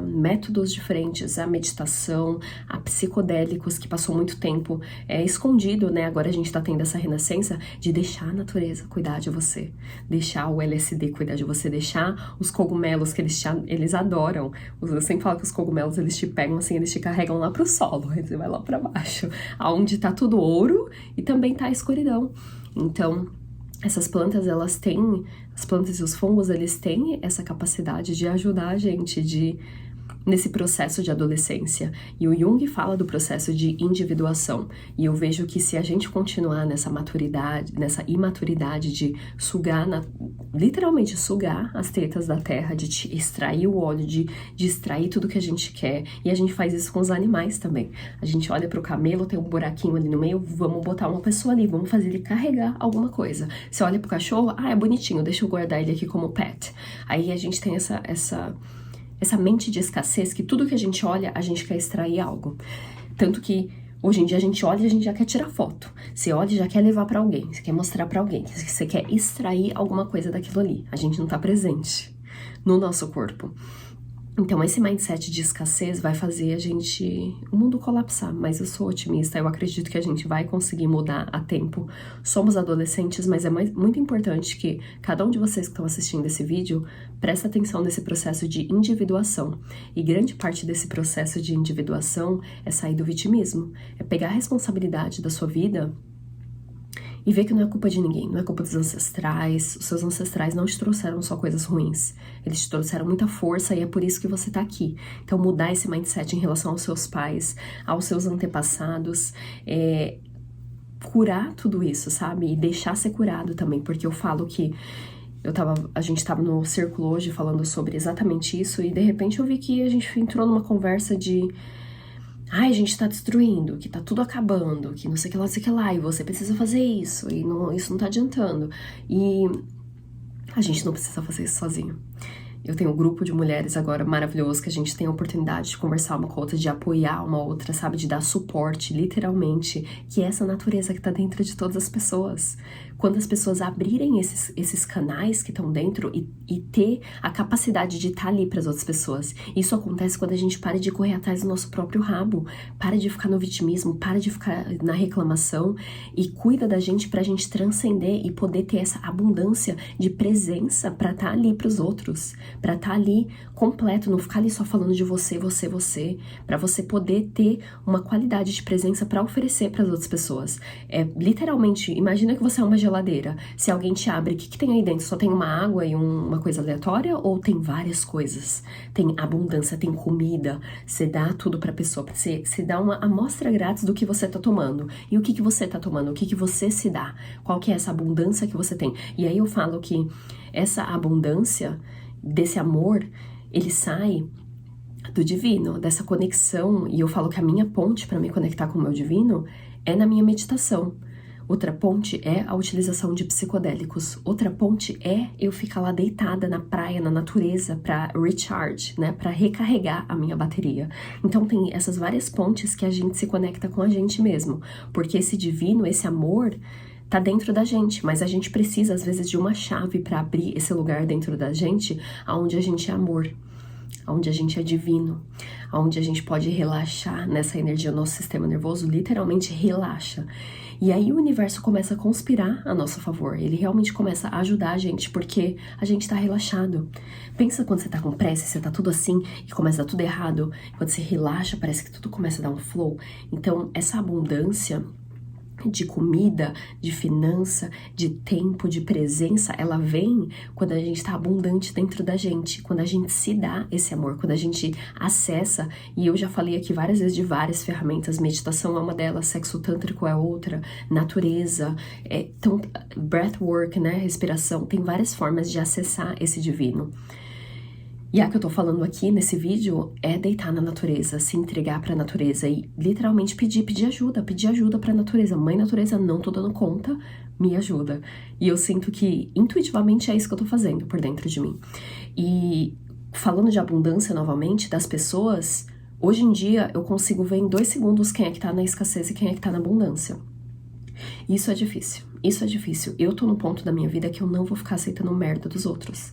Speaker 1: métodos diferentes, a meditação, a psicodélicos, que passou muito tempo escondido, né? Agora a gente tá tendo essa renascença de deixar a natureza cuidar de você, deixar o LSD cuidar de você, deixar os cogumelos que eles adoram. Eu sempre falo que os cogumelos, eles te pegam assim, eles te carregam lá pro solo, aí você vai lá pra baixo, aonde tá tudo ouro e também tá a escuridão. Então, essas plantas, as plantas e os fungos, eles têm essa capacidade de ajudar a gente nesse processo de adolescência. E o Jung fala do processo de individuação. E eu vejo que se a gente continuar nessa imaturidade de sugar, literalmente sugar as tetas da terra, de extrair o óleo, de extrair tudo que a gente quer. E a gente faz isso com os animais também. A gente olha pro camelo, tem um buraquinho ali no meio, vamos botar uma pessoa ali, vamos fazer ele carregar alguma coisa. Você olha pro cachorro, é bonitinho, deixa eu guardar ele aqui como pet. Aí a gente tem essa mente de escassez, que tudo que a gente olha, a gente quer extrair algo. Tanto que hoje em dia a gente olha e a gente já quer tirar foto. Você olha e já quer levar pra alguém, você quer mostrar pra alguém, você quer extrair alguma coisa daquilo ali. A gente não tá presente no nosso corpo. Então esse mindset de escassez vai fazer o mundo colapsar, mas eu sou otimista, eu acredito que a gente vai conseguir mudar a tempo. Somos adolescentes, mas é muito importante que cada um de vocês que estão assistindo esse vídeo preste atenção nesse processo de individuação. E grande parte desse processo de individuação é sair do vitimismo, é pegar a responsabilidade da sua vida e ver que não é culpa de ninguém, não é culpa dos ancestrais. Os seus ancestrais não te trouxeram só coisas ruins, eles te trouxeram muita força e é por isso que você tá aqui. Então mudar esse mindset em relação aos seus pais, aos seus antepassados, curar tudo isso, sabe? E deixar ser curado também, porque eu falo que a gente tava no círculo hoje falando sobre exatamente isso e de repente eu vi que a gente entrou numa conversa de a gente tá destruindo, que tá tudo acabando, que não sei o que lá, e você precisa fazer isso, e isso não tá adiantando. E A gente não precisa fazer isso sozinho. Eu tenho um grupo de mulheres agora maravilhoso, que a gente tem a oportunidade de conversar uma com a outra, de apoiar uma outra, sabe? De dar suporte, literalmente, que é essa natureza que tá dentro de todas as pessoas. Quando as pessoas abrirem esses canais que estão dentro e ter a capacidade de estar ali para as outras pessoas. Isso acontece quando a gente para de correr atrás do nosso próprio rabo, para de ficar no vitimismo, para de ficar na reclamação e cuida da gente pra gente transcender e poder ter essa abundância de presença pra estar ali pros outros, pra estar ali completo, não ficar ali só falando de você, pra você poder ter uma qualidade de presença pra oferecer pras outras pessoas. Literalmente, imagina que você é uma geladeira. Se alguém te abre, o que tem aí dentro? Só tem uma água e uma coisa aleatória? Ou tem várias coisas? Tem abundância, tem comida. Você dá tudo pra pessoa. Você dá uma amostra grátis do que você tá tomando. E o que você tá tomando? O que você se dá? Qual que é essa abundância que você tem? E aí eu falo que essa abundância, desse amor, ele sai do divino, dessa conexão. E eu falo que a minha ponte pra me conectar com o meu divino é na minha meditação. Outra ponte é a utilização de psicodélicos. Outra ponte é eu ficar lá deitada na praia, na natureza, para recharge, né? Para recarregar a minha bateria. Então tem essas várias pontes que a gente se conecta com a gente mesmo. Porque esse divino, esse amor, tá dentro da gente. Mas a gente precisa, às vezes, de uma chave para abrir esse lugar dentro da gente, onde a gente é amor, onde a gente é divino, onde a gente pode relaxar nessa energia. O nosso sistema nervoso literalmente relaxa. E aí o universo começa a conspirar a nosso favor. Ele realmente começa a ajudar a gente, porque a gente tá relaxado. Pensa quando você tá com pressa, você tá tudo assim e começa a dar tudo errado. Quando você relaxa, parece que tudo começa a dar um flow. Então, essa abundância de comida, de finança, de tempo, de presença, ela vem quando a gente tá abundante dentro da gente, quando a gente se dá esse amor, quando a gente acessa, e eu já falei aqui várias vezes de várias ferramentas, meditação é uma delas, sexo tântrico é outra, natureza, então, breathwork, né, respiração, tem várias formas de acessar esse divino. E a que eu tô falando aqui nesse vídeo é deitar na natureza, se entregar pra natureza e literalmente pedir ajuda pra natureza. Mãe natureza, não tô dando conta, me ajuda. E eu sinto que intuitivamente é isso que eu tô fazendo por dentro de mim. E falando de abundância novamente, das pessoas, hoje em dia eu consigo ver em 2 segundos quem é que tá na escassez e quem é que tá na abundância. Isso é difícil, isso é difícil. Eu tô no ponto da minha vida que eu não vou ficar aceitando merda dos outros.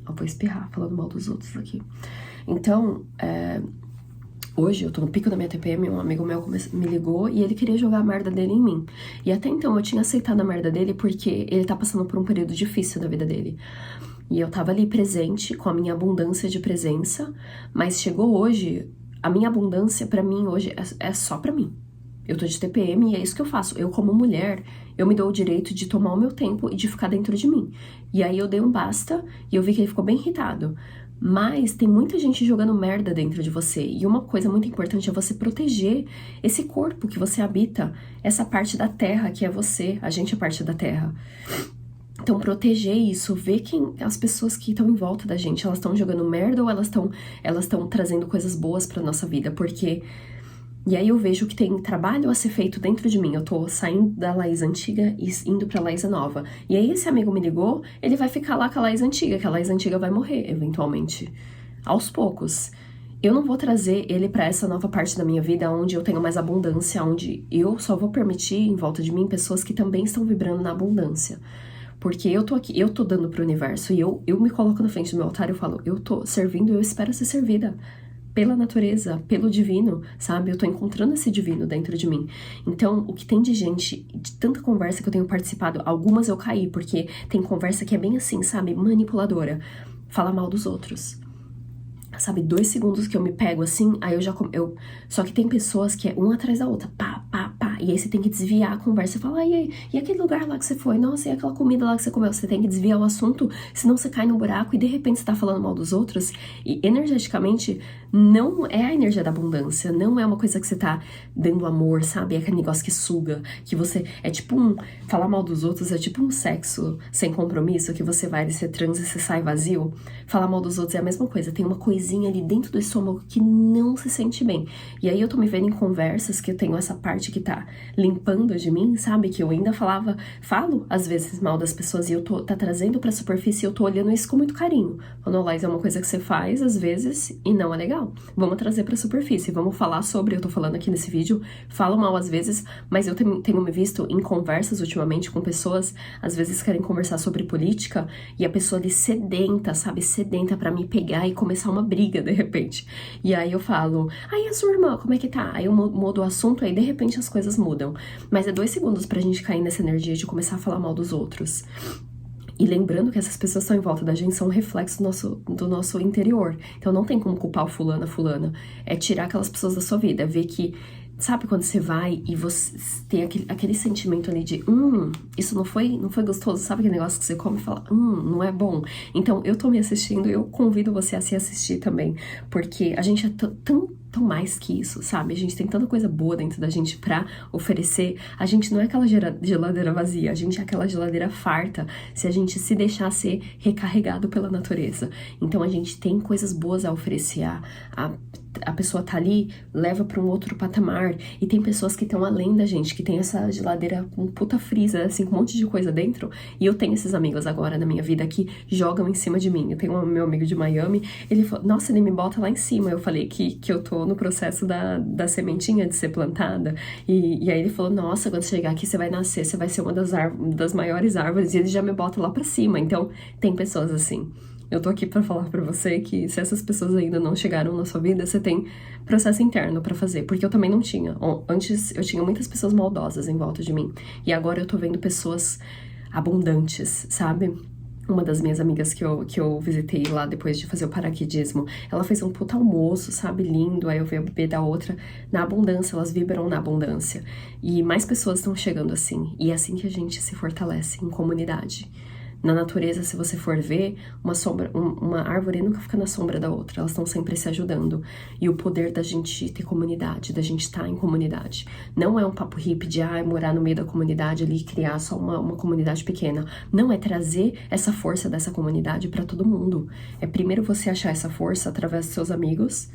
Speaker 1: Eu vou espirrar falando mal dos outros aqui. Então, hoje eu tô no pico da minha TPM, um amigo meu me ligou e ele queria jogar a merda dele em mim. E até então eu tinha aceitado a merda dele porque ele tá passando por um período difícil da vida dele. E eu tava ali presente com a minha abundância de presença, mas chegou hoje, a minha abundância pra mim hoje é só pra mim. Eu tô de TPM e é isso que eu faço. Eu, como mulher, eu me dou o direito de tomar o meu tempo e de ficar dentro de mim. E aí eu dei um basta e eu vi que ele ficou bem irritado. Mas tem muita gente jogando merda dentro de você. E uma coisa muito importante é você proteger esse corpo que você habita, essa parte da terra que é você. A gente é parte da terra. Então, proteger isso, ver quem as pessoas que estão em volta da gente, elas estão jogando merda ou elas estão trazendo coisas boas pra nossa vida. Porque... E aí eu vejo que tem trabalho a ser feito dentro de mim. Eu tô saindo da Laís antiga e indo pra Laís nova. E aí esse amigo me ligou, ele vai ficar lá com a Laís antiga, que a Laís antiga vai morrer, eventualmente. Aos poucos. Eu não vou trazer ele pra essa nova parte da minha vida, onde eu tenho mais abundância, onde eu só vou permitir em volta de mim pessoas que também estão vibrando na abundância. Porque eu tô aqui, eu tô dando pro universo e eu me coloco na frente do meu altar e eu falo, eu tô servindo e eu espero ser servida. Pela natureza, pelo divino, sabe? Eu tô encontrando esse divino dentro de mim. Então, o que tem de gente, de tanta conversa que eu tenho participado, algumas eu caí, porque tem conversa que é bem assim, sabe? Manipuladora. Fala mal dos outros. Sabe? 2 segundos que eu me pego assim, aí só que tem pessoas que é uma atrás da outra, pá, pá, pá. E aí você tem que desviar a conversa e falar, e aquele lugar lá que você foi? Nossa, e aquela comida lá que você comeu? Você tem que desviar o assunto, senão você cai no buraco e de repente você tá falando mal dos outros. E energeticamente, não é a energia da abundância, não é uma coisa que você tá dando amor, sabe? É aquele negócio que suga, que você... É tipo falar mal dos outros é tipo um sexo sem compromisso, que você vai, você transa e você sai vazio. Falar mal dos outros é a mesma coisa, tem uma coisinha ali dentro do estômago que não se sente bem. E aí eu tô me vendo em conversas que eu tenho essa parte que tá limpando de mim, sabe? Que eu ainda falo às vezes mal das pessoas e tá trazendo pra superfície e eu tô olhando isso com muito carinho. Falando, Laís, é uma coisa que você faz às vezes e não é legal. Vamos trazer pra superfície, vamos falar sobre, eu tô falando aqui nesse vídeo, falo mal às vezes, mas eu tenho me visto em conversas ultimamente com pessoas, às vezes querem conversar sobre política e a pessoa ali sedenta, sabe? Sedenta pra me pegar e começar uma briga de repente. E aí eu falo, aí a sua irmã, como é que tá? Aí eu mudo o assunto, aí de repente as coisas mudam. Mas é 2 segundos pra gente cair nessa energia de começar a falar mal dos outros. E lembrando que essas pessoas que estão em volta da gente são um reflexo do nosso interior. Então não tem como culpar o fulano, a fulana. É tirar aquelas pessoas da sua vida, ver que, sabe quando você vai e você tem aquele sentimento ali de isso não foi gostoso, sabe aquele negócio que você come e fala, não é bom. Então eu tô me assistindo e eu convido você a se assistir também, porque a gente é tão mais que isso, sabe? A gente tem tanta coisa boa dentro da gente pra oferecer. A gente não é aquela geladeira vazia, a gente é aquela geladeira farta se a gente se deixar ser recarregado pela natureza. Então a gente tem coisas boas a oferecer. A pessoa tá ali, leva pra um outro patamar. E tem pessoas que estão além da gente, que tem essa geladeira com puta freezer, assim, com um monte de coisa dentro. E eu tenho esses amigos agora na minha vida que jogam em cima de mim. Eu tenho meu amigo de Miami, ele falou, nossa, ele me bota lá em cima. Eu falei que eu tô no processo da sementinha de ser plantada. E aí ele falou, nossa, quando chegar aqui você vai nascer, você vai ser uma das maiores árvores. E ele já me bota lá pra cima. Então, tem pessoas assim. Eu tô aqui pra falar pra você que se essas pessoas ainda não chegaram na sua vida, você tem processo interno pra fazer, porque eu também não tinha. Antes eu tinha muitas pessoas maldosas em volta de mim, e agora eu tô vendo pessoas abundantes, sabe? Uma das minhas amigas que eu visitei lá depois de fazer o paraquedismo, ela fez um puta almoço, sabe, lindo, aí eu vi a bebê da outra na abundância, elas vibram na abundância. E mais pessoas estão chegando assim, e é assim que a gente se fortalece em comunidade. Na natureza, se você for ver, uma árvore nunca fica na sombra da outra, elas estão sempre se ajudando. E o poder da gente ter comunidade, da gente estar em comunidade. Não é um papo hippie de morar no meio da comunidade ali e criar só uma comunidade pequena. Não, é trazer essa força dessa comunidade para todo mundo. É primeiro você achar essa força através dos seus amigos,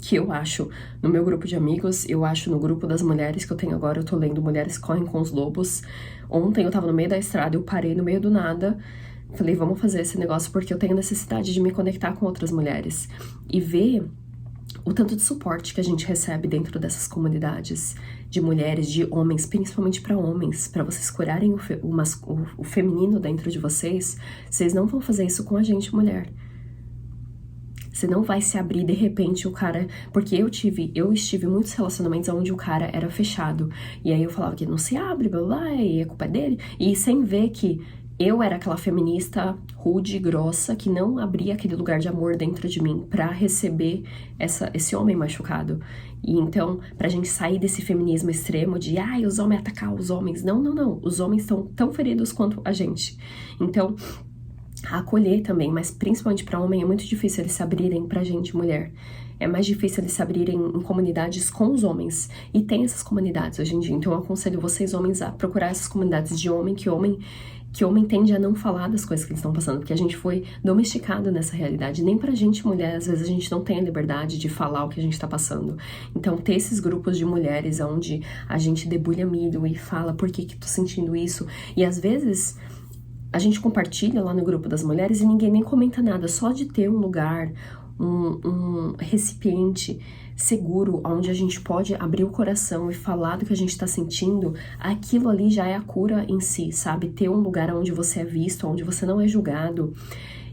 Speaker 1: que eu acho no meu grupo de amigos, eu acho no grupo das mulheres que eu tenho agora, eu tô lendo Mulheres Correm com os Lobos. Ontem eu tava no meio da estrada, eu parei no meio do nada, falei, vamos fazer esse negócio porque eu tenho necessidade de me conectar com outras mulheres. E ver o tanto de suporte que a gente recebe dentro dessas comunidades de mulheres, de homens, principalmente para homens, para vocês curarem o feminino dentro de vocês não vão fazer isso com a gente, mulher. Você não vai se abrir de repente o cara... Porque eu estive em muitos relacionamentos onde o cara era fechado. E aí eu falava que não se abre, blá blá, e a culpa é dele. E sem ver que eu era aquela feminista rude, grossa, que não abria aquele lugar de amor dentro de mim pra receber esse homem machucado. E então, pra gente sair desse feminismo extremo de os homens atacar os homens. Não, não, não. Os homens estão tão feridos quanto a gente. Então... acolher também, mas principalmente para homem é muito difícil eles se abrirem pra gente, mulher. É mais difícil eles se abrirem em comunidades com os homens. E tem essas comunidades hoje em dia. Então eu aconselho vocês, homens, a procurar essas comunidades de homem, que homem tende a não falar das coisas que eles estão passando, porque a gente foi domesticado nessa realidade. Nem pra gente, mulher, às vezes a gente não tem a liberdade de falar o que a gente tá passando. Então ter esses grupos de mulheres onde a gente debulha milho e fala por que tô sentindo isso. E às vezes... a gente compartilha lá no grupo das mulheres e ninguém nem comenta nada, só de ter um lugar, um recipiente seguro, onde a gente pode abrir o coração e falar do que a gente tá sentindo, aquilo ali já é a cura em si, sabe? Ter um lugar onde você é visto, onde você não é julgado.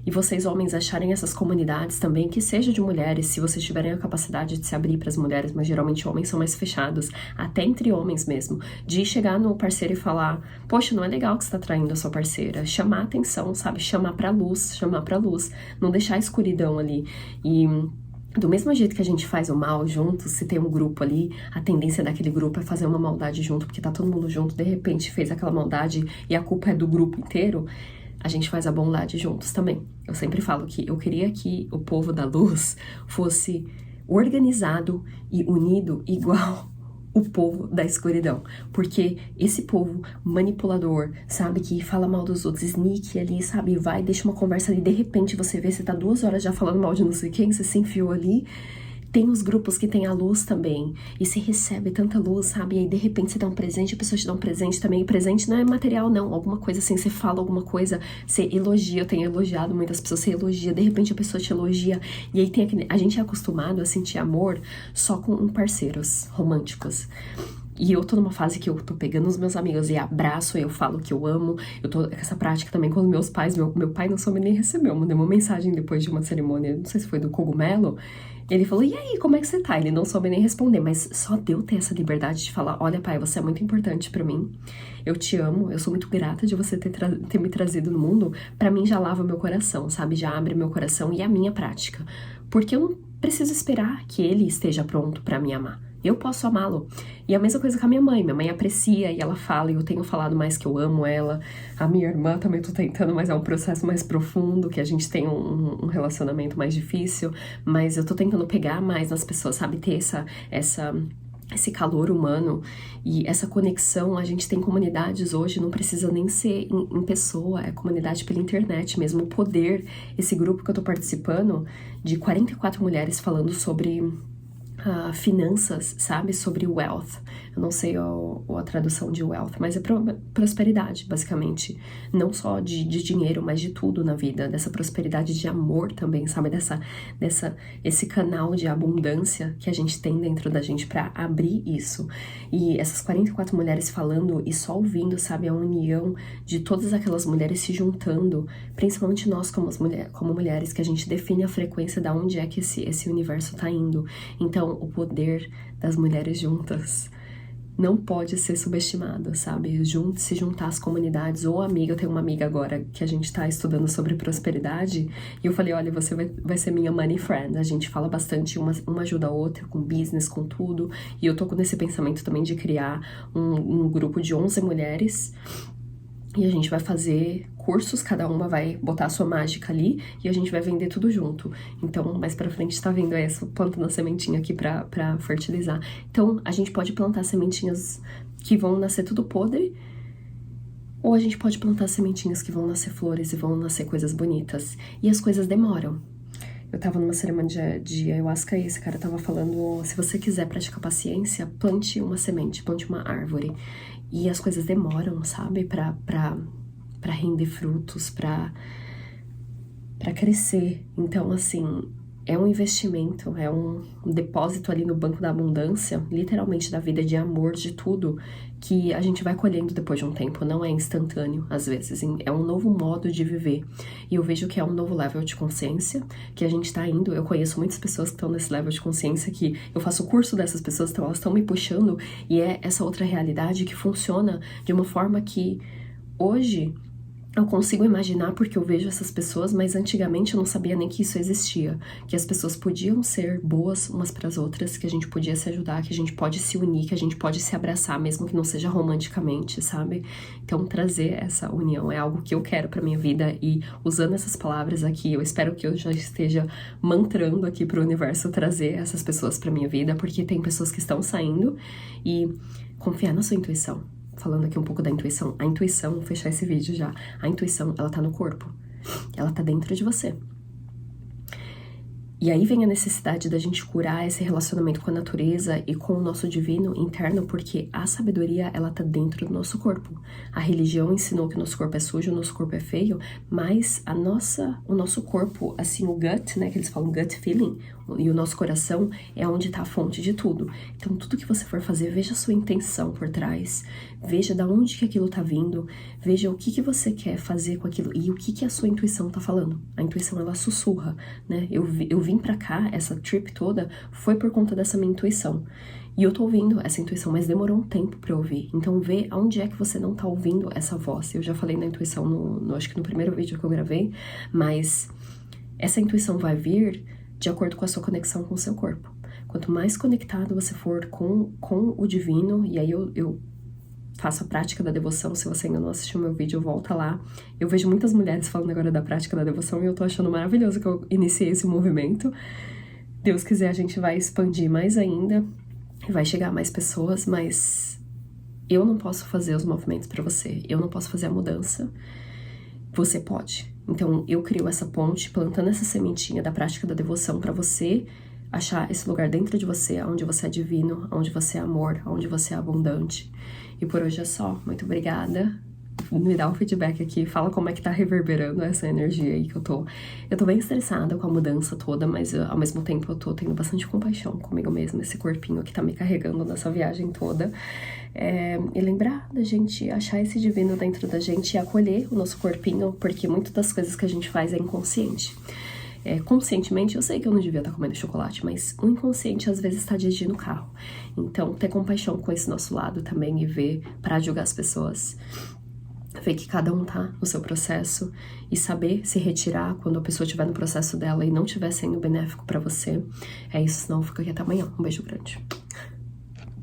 Speaker 1: E vocês, homens, acharem essas comunidades também, que seja de mulheres, se vocês tiverem a capacidade de se abrir para as mulheres, mas geralmente homens são mais fechados, até entre homens mesmo, de chegar no parceiro e falar, poxa, não é legal que você tá traindo a sua parceira, chamar a atenção, sabe, chamar pra luz, não deixar a escuridão ali. E do mesmo jeito que a gente faz o mal junto, se tem um grupo ali, a tendência daquele grupo é fazer uma maldade junto, porque tá todo mundo junto, de repente fez aquela maldade e a culpa é do grupo inteiro, a gente faz a bondade juntos também. Eu sempre falo que eu queria que o povo da luz fosse organizado e unido igual o povo da escuridão. Porque esse povo manipulador, sabe, que fala mal dos outros, sneak ali, sabe, vai, deixa uma conversa ali, de repente você vê, você tá 2 horas já falando mal de não sei quem, você se enfiou ali, Tem os grupos que tem a luz também, e você recebe tanta luz, sabe? E aí de repente você dá um presente, a pessoa te dá um presente também. E presente não é material, não. Alguma coisa assim, você fala alguma coisa, você elogia. Eu tenho elogiado muitas pessoas, você elogia, de repente a pessoa te elogia. E aí tem aquele... A gente é acostumado a sentir amor só com parceiros românticos. E eu tô numa fase que eu tô pegando os meus amigos e abraço, eu falo que eu amo. Eu tô com essa prática também com os meus pais. Meu pai não soube nem receber. Eu mandei uma mensagem depois de uma cerimônia, não sei se foi do cogumelo. Ele falou, e aí, como é que você tá? Ele não soube nem responder, mas só de eu ter essa liberdade de falar, olha, pai, você é muito importante pra mim. Eu te amo, eu sou muito grata de você ter me trazido no mundo. Pra mim já lava meu coração, sabe? Já abre meu coração e a minha prática. Porque eu não preciso esperar que ele esteja pronto pra me amar. Eu posso amá-lo. E a mesma coisa com a minha mãe. Minha mãe aprecia e ela fala, e eu tenho falado mais que eu amo ela. A minha irmã também tô tentando, mas é um processo mais profundo, que a gente tem um relacionamento mais difícil. Mas eu tô tentando pegar mais nas pessoas, sabe? Ter esse calor humano e essa conexão. A gente tem comunidades hoje, não precisa nem ser em pessoa, é comunidade pela internet mesmo. O poder, esse grupo que eu tô participando, de 44 mulheres falando sobre finanças, sabe? Sobre wealth. Eu não sei a tradução de wealth, mas é prosperidade, basicamente. Não só de dinheiro, mas de tudo na vida. Dessa prosperidade de amor também, sabe? Esse canal de abundância que a gente tem dentro da gente pra abrir isso. E essas 44 mulheres falando e só ouvindo, sabe? A união de todas aquelas mulheres se juntando, principalmente nós como mulheres, que a gente define a frequência da onde é que esse universo tá indo. Então, o poder das mulheres juntas não pode ser subestimado, sabe? Se juntar às comunidades ou amiga. Eu tenho uma amiga agora que a gente tá estudando sobre prosperidade e eu falei, olha, você vai ser minha money friend. A gente fala bastante, uma ajuda a outra, com business, com tudo. E eu tô com esse pensamento também de criar um grupo de 11 mulheres. E a gente vai fazer cursos, cada uma vai botar a sua mágica ali e a gente vai vender tudo junto. Então, mais pra frente tá vindo essa plantando a sementinha aqui pra fertilizar. Então, a gente pode plantar sementinhas que vão nascer tudo podre, ou a gente pode plantar sementinhas que vão nascer flores e vão nascer coisas bonitas. E as coisas demoram. Eu tava numa cerimônia de ayahuasca e esse cara tava falando, se você quiser praticar paciência, plante uma semente, plante uma árvore. E as coisas demoram, sabe? Pra render frutos, pra crescer. Então, assim, é um investimento, é um depósito ali no banco da abundância, literalmente da vida, de amor, de tudo, que a gente vai colhendo depois de um tempo. Não é instantâneo, às vezes. É um novo modo de viver. E eu vejo que é um novo level de consciência que a gente tá indo. Eu conheço muitas pessoas que estão nesse level de consciência, que eu faço o curso dessas pessoas, então elas estão me puxando, e é essa outra realidade que funciona de uma forma que hoje eu consigo imaginar, porque eu vejo essas pessoas, mas antigamente eu não sabia nem que isso existia. Que as pessoas podiam ser boas umas para as outras, que a gente podia se ajudar, que a gente pode se unir, que a gente pode se abraçar, mesmo que não seja romanticamente, sabe? Então, trazer essa união é algo que eu quero pra minha vida, e usando essas palavras aqui, eu espero que eu já esteja mantrando aqui pro universo trazer essas pessoas pra minha vida, porque tem pessoas que estão saindo, e confiar na sua intuição. Falando aqui um pouco da intuição. A intuição, vou fechar esse vídeo já. A intuição, ela tá no corpo. Ela tá dentro de você. E aí vem a necessidade da gente curar esse relacionamento com a natureza e com o nosso divino interno, porque a sabedoria, ela tá dentro do nosso corpo. A religião ensinou que o nosso corpo é sujo, o nosso corpo é feio, mas o nosso corpo, assim, o gut, né, que eles falam gut feeling, e o nosso coração é onde tá a fonte de tudo. Então, tudo que você for fazer, veja a sua intenção por trás, veja da onde que aquilo tá vindo, veja o que você quer fazer com aquilo e o que a sua intuição tá falando. A intuição, ela sussurra, né? Eu vim pra cá, essa trip toda, foi por conta dessa minha intuição. E eu tô ouvindo essa intuição, mas demorou um tempo pra eu ouvir. Então, vê aonde é que você não tá ouvindo essa voz. Eu já falei da intuição acho que no primeiro vídeo que eu gravei, mas essa intuição vai vir de acordo com a sua conexão com o seu corpo. Quanto mais conectado você for com o divino, e aí eu faço a prática da devoção. Se você ainda não assistiu meu vídeo, volta lá. Eu vejo muitas mulheres falando agora da prática da devoção e eu tô achando maravilhoso que eu iniciei esse movimento. Deus quiser, a gente vai expandir mais ainda e vai chegar a mais pessoas, mas eu não posso fazer os movimentos pra você. Eu não posso fazer a mudança. Você pode. Então, eu crio essa ponte, plantando essa sementinha da prática da devoção pra você achar esse lugar dentro de você, onde você é divino, onde você é amor, onde você é abundante. E por hoje é só. Muito obrigada. Me dá um feedback aqui, fala como é que tá reverberando essa energia aí que eu tô. Eu tô bem estressada com a mudança toda, mas ao mesmo tempo eu tô tendo bastante compaixão comigo mesma, esse corpinho que tá me carregando nessa viagem toda. E lembrar da gente achar esse divino dentro da gente e acolher o nosso corpinho, porque muitas das coisas que a gente faz é inconsciente. Conscientemente, eu sei que eu não devia estar comendo chocolate, mas o inconsciente às vezes está dirigindo o carro. Então, ter compaixão com esse nosso lado também e ver, para julgar as pessoas, ver que cada um tá no seu processo e saber se retirar quando a pessoa estiver no processo dela e não estiver sendo benéfico para você. É isso, senão eu fico aqui até amanhã. Um beijo grande.